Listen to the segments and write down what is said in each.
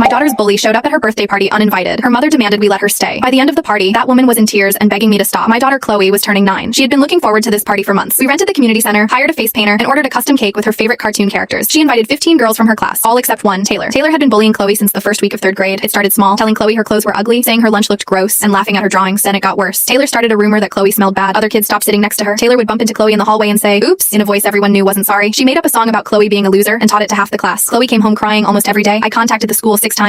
My daughter's bully showed up at her birthday party uninvited. Her mother demanded we let her stay. By the end of the party, that woman was in tears and begging me to stop. My daughter Chloe was turning 9. She had been looking forward to this party for months. We rented the community center, hired a face painter, and ordered a custom cake with her favorite cartoon characters. She invited 15 girls from her class, all except one, Taylor. Taylor had been bullying Chloe since the first week of 3rd grade. It started small, telling Chloe her clothes were ugly, saying her lunch looked gross, and laughing at her drawings. Then it got worse. Taylor started a rumor that Chloe smelled bad. Other kids stopped sitting next to her. Taylor would bump into Chloe in the hallway and say, "Oops," in a voice everyone knew wasn't sorry. She made up a song about Chloe being a loser and taught it to half the class. Chloe came home crying almost every day. I contacted the school 6 times.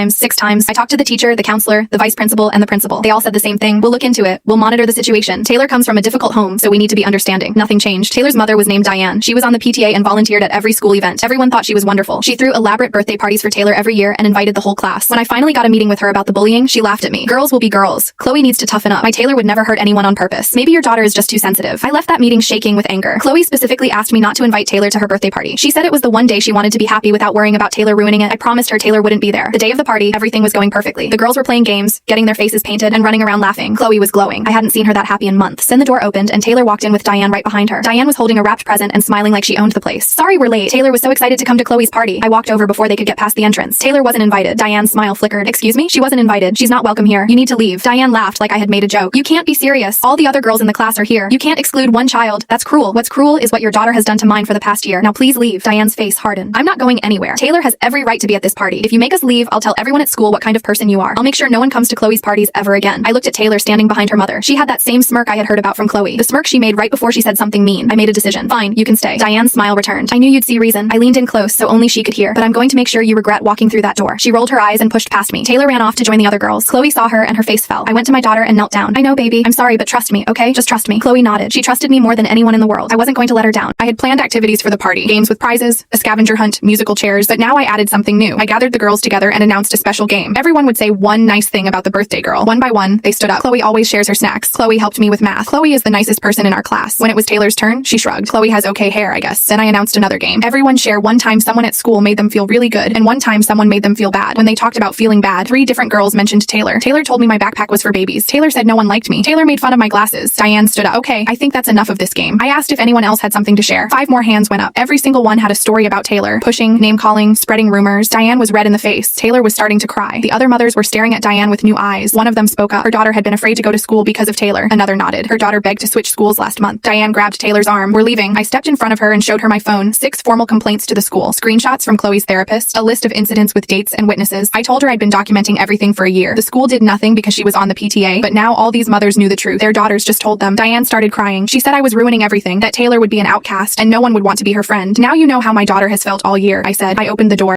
I talked to the teacher, the counselor, the vice principal, and the principal. They all said the same thing. "We'll look into it. We'll monitor the situation. Taylor comes from a difficult home, so we need to be understanding." Nothing changed. Taylor's mother was named Diane. She was on the PTA and volunteered at every school event. Everyone thought she was wonderful. She threw elaborate birthday parties for Taylor every year and invited the whole class. When I finally got a meeting with her about the bullying, she laughed at me. "Girls will be girls. Chloe needs to toughen up. My Taylor would never hurt anyone on purpose. Maybe your daughter is just too sensitive." I left that meeting shaking with anger. Chloe specifically asked me not to invite Taylor to her birthday party. She said it was the one day she wanted to be happy without worrying about Taylor ruining it. I promised her Taylor wouldn't be there. The day of the party, everything was going perfectly. The girls were playing games, getting their faces painted, and running around laughing. Chloe was glowing. I hadn't seen her that happy in months. Then the door opened and Taylor walked in with Diane right behind her. Diane was holding a wrapped present and smiling like she owned the place. "Sorry we're late." Taylor was so excited to come to Chloe's party. I walked over before they could get past the entrance. Taylor wasn't invited. Diane's smile flickered. "Excuse me? She wasn't invited. She's not welcome here. You need to leave." Diane laughed like I had made a joke. "You can't be serious. All the other girls in the class are here. You can't exclude one child. That's cruel. What's cruel is what your daughter has done to mine for the past year. Now please leave." Diane's face hardened. "I'm not going anywhere. Taylor has every right to be at this party. If you make us leave, I'll tell everyone at school what kind of person you are. I'll make sure no one comes to Chloe's parties ever again." I looked at Taylor standing behind her mother. She had that same smirk I had heard about from Chloe. The smirk she made right before she said something mean. I made a decision. "Fine, you can stay." Diane's smile returned. I knew you'd see reason. I leaned in close so only she could hear. "But I'm going to make sure you regret walking through that door." She rolled her eyes and pushed past me. Taylor ran off to join the other girls. Chloe saw her and her face fell. I went to my daughter and knelt down. "I know, baby. I'm sorry, but trust me, okay? Just trust me." Chloe nodded. She trusted me more than anyone in the world. I wasn't going to let her down. I had planned activities for the party. Games with prizes, a scavenger hunt, musical chairs, but now I added something new. I gathered the girls together and announced a special game. Everyone would say one nice thing about the birthday girl. One by one, they stood up. "Chloe always shares her snacks. Chloe helped me with math. Chloe is the nicest person in our class." When it was Taylor's turn, she shrugged. "Chloe has okay hair, I guess." Then I announced another game. Everyone share one time someone at school made them feel really good, and one time someone made them feel bad. When they talked about feeling bad, 3 different girls mentioned Taylor. Taylor told me my backpack was for babies. Taylor said no one liked me. Taylor made fun of my glasses. Diane stood up. "Okay, I think that's enough of this game." I asked if anyone else had something to share. 5 more hands went up. Every single one had a story about Taylor. Pushing, name-calling, spreading rumors. Diane was red in the face. Taylor was starting to cry. The other mothers were staring at Diane with new eyes. One of them spoke up. Her daughter had been afraid to go to school because of Taylor. Another nodded. Her daughter begged to switch schools last month. Diane grabbed Taylor's arm. "We're leaving." I stepped in front of her and showed her my phone. 6 formal complaints to the school. Screenshots from Chloe's therapist. A list of incidents with dates and witnesses. I told her I'd been documenting everything for a year. The school did nothing because she was on the PTA, but now all these mothers knew the truth. Their daughters just told them. Diane started crying. She said I was ruining everything, that Taylor would be an outcast, and no one would want to be her friend. "Now you know how my daughter has felt all year," I said. I opened the door.